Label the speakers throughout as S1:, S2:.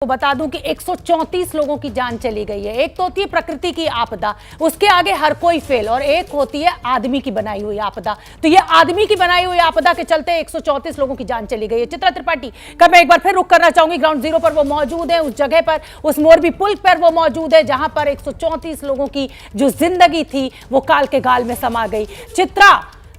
S1: तो बता दूं कि 134 लोगों की जान चली गई है। एक तो होती है प्रकृति की आपदा, उसके आगे हर कोई फेल, और एक होती है आदमी की बनाई हुई आपदा। तो ये आदमी की बनाई हुई आपदा के चलते 134 लोगों की जान चली गई है। चित्रा त्रिपाठी का मैं एक बार फिर रुख करना चाहूंगी। ग्राउंड जीरो पर वो मौजूद है, उस जगह पर, उस मोरबी पुल पर वो मौजूद है जहां पर 134 लोगों की जो जिंदगी थी वो काल के गाल में समा गई। चित्रा,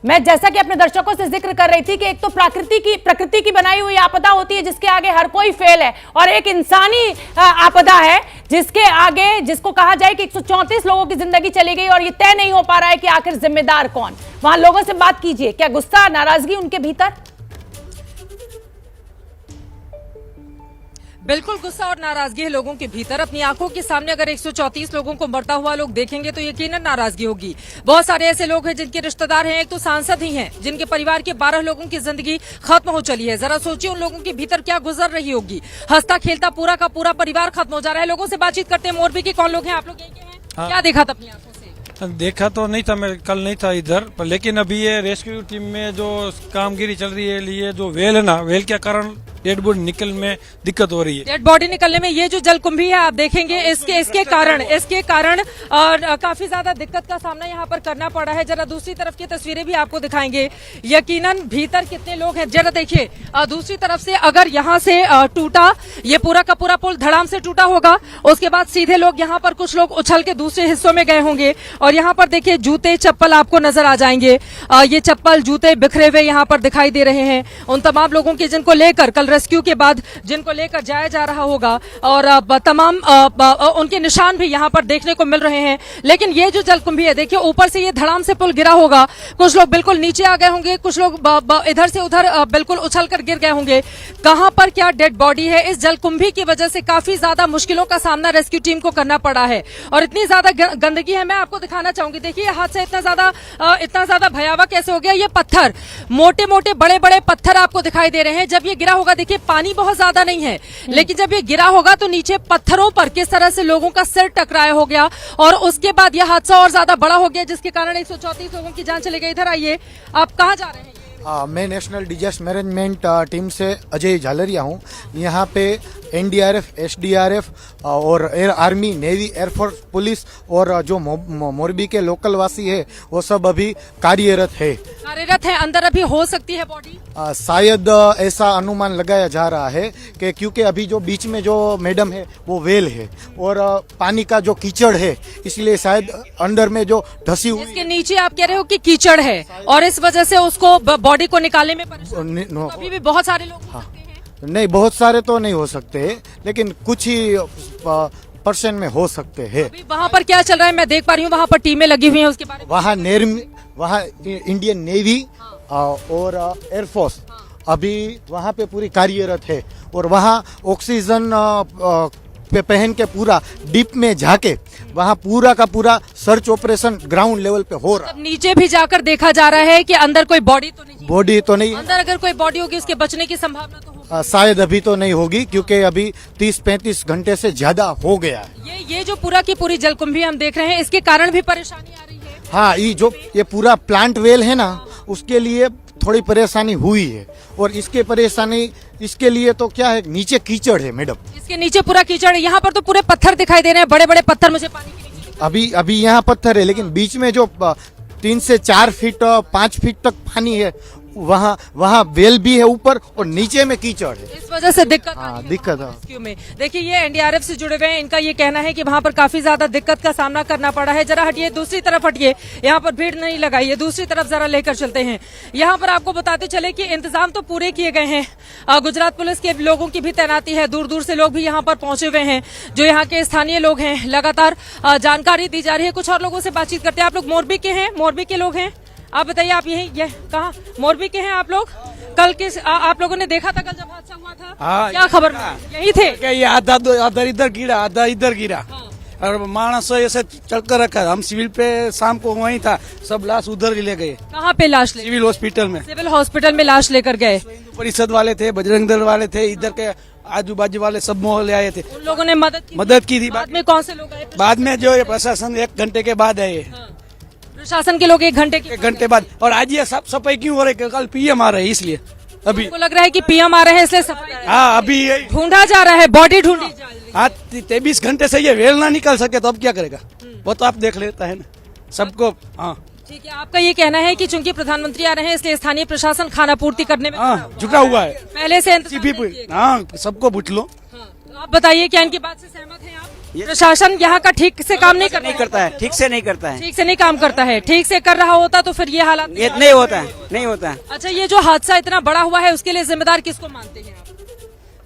S1: मैं जैसा कि अपने दर्शकों से जिक्र कर रही थी कि एक तो प्रकृति की बनाई हुई आपदा होती है जिसके आगे हर कोई फेल है, और एक इंसानी आपदा है जिसके आगे, जिसको कहा जाए कि 134 लोगों की जिंदगी चली गई और ये तय नहीं हो पा रहा है कि आखिर जिम्मेदार कौन। वहां लोगों से बात कीजिए, क्या गुस्सा, नाराजगी उनके भीतर?
S2: बिल्कुल गुस्सा और नाराजगी है लोगों के भीतर। अपनी आंखों के सामने अगर 134 लोगों को मरता हुआ लोग देखेंगे तो यकीनन नाराजगी होगी। बहुत सारे ऐसे लोग हैं जिनके रिश्तेदार हैं, एक तो सांसद ही हैं, जिनके परिवार के 12 लोगों की जिंदगी खत्म हो चली है। जरा सोचिए उन लोगों के भीतर क्या गुजर रही होगी। हंसता खेलता पूरा का पूरा परिवार खत्म हो जा रहा है। लोगों से बातचीत करते हैं। मोरबी के कौन लोग हैं? आप लोग यहीं के हैं?
S3: हाँ।
S2: क्या देखा था अपनी आंखों से?
S3: देखा तो नहीं था, मैं कल नहीं था इधर पर, लेकिन अभी ये रेस्क्यू टीम में जो कामगिरी चल रही है, ये जो वेल है ना, वेल के कारण डेड बॉडी निकलने में दिक्कत हो रही है।
S2: डेड बॉडी निकलने में ये जो जलकुंभी है आप देखेंगे, इसके कारण और काफी ज्यादा दिक्कत का सामना यहाँ पर करना पड़ा है। जरा दूसरी तरफ की तस्वीरें भी आपको दिखाएंगे, यकीनन भीतर कितने लोग हैं जरा देखिए। दूसरी तरफ से अगर यहाँ से टूटा, ये पूरा का पूरा पुल धड़ाम से टूटा होगा, उसके बाद सीधे लोग यहाँ पर, कुछ लोग उछल के दूसरे हिस्सों में गए होंगे, और यहाँ पर देखिए जूते चप्पल आपको नजर आ जाएंगे। ये चप्पल जूते बिखरे हुए यहाँ पर दिखाई दे रहे हैं। उन तमाम लोगों के जिनको लेकर कल रेस्क्यू के बाद जिनको लेकर जाया जा रहा होगा, और तमाम उनके निशान भी यहाँ पर देखने को मिल रहे हैं। लेकिन ये जो जलकुंभी है देखिए, ऊपर से ये धड़ाम से पुल गिरा होगा, कुछ लोग बिल्कुल नीचे आ गए होंगे, कुछ लोग इधर से उधर बिल्कुल उछल कर गिर गए होंगे। कहां पर क्या डेड बॉडी है? इस जलकुंभी की वजह से काफी ज्यादा मुश्किलों का सामना रेस्क्यू टीम को करना पड़ा है, और इतनी ज्यादा गंदगी है। मैं आपको दिखाना चाहूंगी, देखिए हादसा इतना ज्यादा भयावह कैसे हो गया। ये पत्थर, मोटे मोटे बड़े बड़े पत्थर आपको दिखाई दे रहे हैं। जब ये गिरा होगा, देखिए पानी बहुत ज्यादा नहीं है, लेकिन जब ये गिरा होगा तो नीचे पत्थरों पर किस तरह से लोगों का सिर टकराया हो गया, और उसके बाद यह हादसा और ज्यादा बड़ा हो गया, जिसके कारण 134 लोगों की जान चली गई। इधर आइए, आप कहाँ जा रहे हैं?
S4: मैं नेशनल डिजास्टर मैनेजमेंट टीम से अजय झालरिया हूँ। यहाँ पे एनडीआरएफ, एसडीआरएफ और air army, navy, air force, police और जो मोरबी के लोकल वासी है वो सब अभी कार्यरत है।
S2: अंदर अभी हो सकती है बॉडी?
S4: शायद ऐसा अनुमान लगाया जा रहा है कि क्योंकि अभी जो बीच में जो मैडम है वो वेल है, और पानी का जो कीचड़ है, इसलिए शायद अंदर में जो धसी हुई,
S2: इसके नीचे आप कह रहे हो कि कीचड़ है, और इस वजह से उसको बॉडी को निकालने में परेशानी। तो अभी भी बहुत सारे लोग हो सकते हैं?
S4: नहीं, बहुत सारे तो नहीं हो सकते, लेकिन कुछ ही परसेंट में हो सकते हैं।
S2: वहाँ पर क्या चल रहा है? मैं देख पा रही हूँ वहाँ पर टीमें लगी हुई हैं, उसके बारे में।
S4: वहाँ इंडियन नेवी और एयरफोर्स अभी वहाँ पे पूरी कार्यरत है, और वहाँ ऑक्सीजन पे पहन के पूरा डीप में जाके वहाँ पूरा का पूरा सर्च ऑपरेशन ग्राउंड लेवल पे हो रहा है।
S2: नीचे भी जाकर देखा जा रहा है कि अंदर कोई बॉडी तो नहीं?
S4: बॉडी तो नहीं,
S2: अंदर अगर कोई बॉडी होगी उसके बचने की संभावना तो होगी?
S4: शायद अभी तो नहीं होगी, क्योंकि अभी 30-35 घंटे से ज्यादा हो गया है।
S2: ये जो पूरा की पूरी जलकुंभी हम देख रहे हैं, इसके कारण भी परेशानी आ रही है?
S4: हाँ, ये पूरा प्लांट वेल है ना, उसके लिए थोड़ी परेशानी हुई है, और इसके लिए तो क्या है, नीचे कीचड़ है मैडम।
S2: इसके नीचे पूरा कीचड़ है। यहाँ पर तो पूरे पत्थर दिखाई दे रहे हैं, बड़े बड़े पत्थर मुझे पानी के नीचे।
S4: अभी यहाँ पत्थर है, लेकिन बीच में जो 3 से 4 फीट 5 फीट तक पानी है, वहाँ वेल भी है ऊपर, और नीचे में कीचड़ है।
S2: इस वजह से दिक्कत
S4: दिक्कत
S2: रेस्क्यू में। देखिए ये एनडीआरएफ से जुड़े हुए हैं, इनका ये कहना है कि वहाँ पर काफी ज्यादा दिक्कत का सामना करना पड़ा है। जरा हटिए, दूसरी तरफ हटिए, यहाँ पर भीड़ नहीं लगाइए, दूसरी तरफ जरा लेकर चलते हैं। यहाँ पर आपको बताते चले कि इंतजाम तो पूरे किए गए हैं। गुजरात पुलिस के लोगों की भी तैनाती है, दूर दूर से लोग भी यहाँ पर पहुंचे हुए हैं, जो यहाँ के स्थानीय लोग हैं। लगातार जानकारी दी जा रही है। कुछ और लोगों से बातचीत करते हैं। आप लोग मोरबी के हैं? मोरबी के लोग हैं? आप बताइए, आप यही कहाँ मोरबी के हैं आप लोग? कल आप लोगों ने देखा था कल जब हादसा हुआ था?
S3: हाँ,
S2: क्या खबर? यही थे?
S3: ये आधा इधर गिरा, आधा इधर गिरा, और मानस ऐसे चलकर रखा। हम सिविल पे शाम को वहीं था, सब लाश उधर ही ले गए।
S2: कहाँ पे लाश?
S3: सिविल हॉस्पिटल में।
S2: सिविल हॉस्पिटल में लाश लेकर गए?
S3: परिषद वाले थे, बजरंग दल वाले थे, इधर के आजू बाजू वाले सब मोहल्ले आए थे।
S2: उन लोगों ने मदद की थी। बाद में कौन से लोग आए?
S3: बाद में जो प्रशासन 1 घंटे के बाद आए।
S2: प्रशासन के लोग 1 घंटे
S3: बाद। और आज ये साफ सफाई क्यों हो रही है? कल पीएम आ रहे हैं इसलिए।
S5: अभी।
S2: आपको लग रहा है कि पीएम आ रहे हैं इसलिए सफाई
S5: हाँ अभी ये
S2: ढूंढा जा रहा है, बॉडी ढूंढी जा रही है।
S5: आज 23 घंटे से ये वेल ना निकल सके तो अब क्या करेगा, वो तो आप देख लेता है ना सबको। हाँ
S2: ठीक है, आपका ये कहना है कि चूंकि प्रधानमंत्री आ रहे हैं इसलिए स्थानीय प्रशासन खाना पूर्ति करने में
S5: हाँ जुटा हुआ है।
S2: पहले से इंतजाम नहीं किए।
S5: हाँ सबको पूछ लो।
S2: हाँ, तो आप बताइए क्या इनकी बात से सहमत हैं आप? प्रशासन यहाँ का ठीक से काम नहीं
S6: करता है, ठीक से नहीं करता है,
S2: ठीक से नहीं काम करता है। ठीक से कर रहा होता तो फिर ये हालात
S6: ये नहीं होता है, नहीं होता है।
S2: अच्छा, ये जो हादसा इतना बड़ा हुआ है उसके लिए जिम्मेदार किसको मानते हैं आप?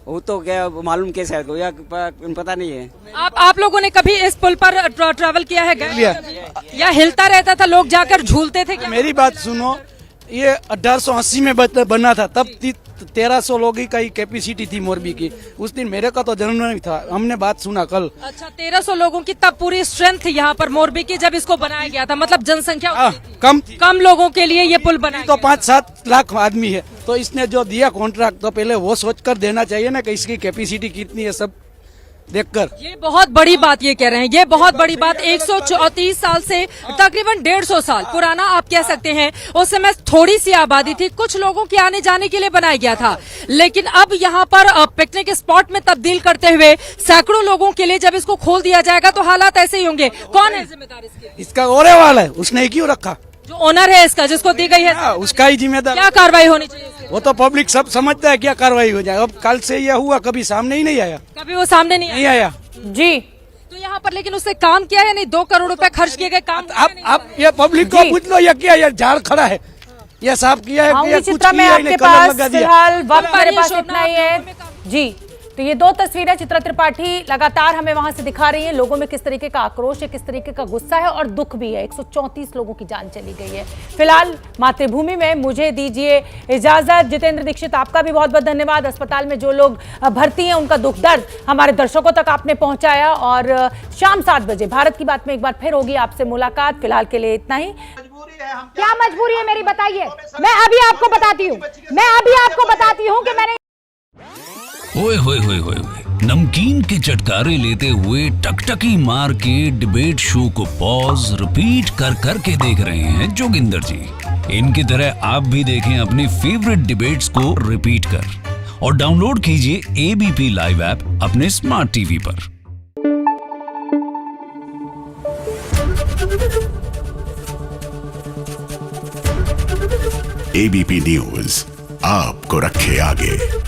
S6: वो तो क्या मालूम कैसे है, या पता नहीं है।
S2: आप लोगों ने कभी इस पुल पर ट्रैवल किया है, गए कभी? या हिलता रहता था, लोग जाकर झूलते थे क्या?
S5: मेरी बात सुनो, ये 1880 में बना था, तब 1300 लोगों का ही कैपेसिटी थी मोरबी की। उस दिन मेरे का तो जन्म नहीं था, हमने बात सुना कल।
S2: अच्छा, 1300 लोगों की तब पूरी स्ट्रेंथ यहाँ पर मोरबी की जब इसको बनाया गया था, मतलब जनसंख्या उतनी थी। कम लोगों के लिए ये पुल बनाया
S5: तो 5-7 लाख आदमी है, तो इसने जो दिया कॉन्ट्रैक्ट तो पहले वो सोच कर देना चाहिए ना कि इसकी कैपेसिटी कितनी है, सब देखकर।
S2: ये बहुत बड़ी बात ये कह रहे हैं, ये बहुत बड़ी बात। 134 साल से तकरीबन 150 साल पुराना आप कह सकते हैं। उस समय थोड़ी सी आबादी थी, कुछ लोगों के आने जाने के लिए बनाया गया था, लेकिन अब यहाँ पर पिकनिक स्पॉट में तब्दील करते हुए सैकड़ों लोगों के लिए जब इसको खोल दिया जाएगा तो हालात ऐसे ही होंगे। कौन है जिम्मेदार इसके?
S5: इसका ओरे वाला है, उसने क्यों रखा?
S2: जो ओनर है इसका, जिसको दी गई है,
S5: उसका ही जिम्मेदार।
S2: क्या कार्रवाई होनी चाहिए?
S5: वो तो पब्लिक सब समझता है क्या कार्रवाई हो जाए। अब कल से यह हुआ, कभी सामने ही नहीं आया,
S2: कभी वो सामने नहीं
S5: आया।
S1: जी,
S2: तो यहाँ पर लेकिन उससे काम किया है नहीं? 2 करोड़ रुपए खर्च किए गए, काम
S5: अब ये पब्लिक को पूछ लो, ये क्या, ये झाड़ खड़ा है, ये साफ किया है,
S1: आऊंगी
S5: ये कुछ
S1: चित्रा में
S5: किया ही
S1: आपके
S5: नहीं, कलर
S1: पास।
S5: लगा दिया।
S1: फिलहाल वक्त
S2: पर
S1: मेरे
S2: ये
S1: पास
S2: शोभना
S1: इतना ही है।
S2: आप लोगों में काम
S1: जी, तो ये 2 तस्वीरें चित्रा त्रिपाठी लगातार हमें वहां से दिखा रही हैं। लोगों में किस तरीके का आक्रोश है, किस तरीके का गुस्सा है और दुख भी है। 134 लोगों की जान चली गई है। फिलहाल मातृभूमि में मुझे दीजिए इजाजत। जितेंद्र दीक्षित, आपका भी बहुत बहुत धन्यवाद। अस्पताल में जो लोग भर्ती हैं उनका दुख दर्द हमारे दर्शकों तक आपने पहुंचाया। और शाम 7 बजे भारत की बात में एक बार फिर होगी आपसे मुलाकात। फिलहाल के लिए इतना ही।
S7: क्या मजबूरी है मेरी, बताइए। मैं अभी आपको बताती हूँ कि मैंने
S8: ओए होए होए होए होए, नमकीन के चटकारे लेते हुए टकटकी मार के डिबेट शो को पॉज रिपीट कर करके देख रहे हैं जोगिंदर जी। इनकी तरह आप भी देखें अपनी फेवरेट डिबेट्स को रिपीट कर और डाउनलोड कीजिए एबीपी लाइव ऐप अपने स्मार्ट टीवी पर।
S9: एबीपी न्यूज आपको रखे आगे।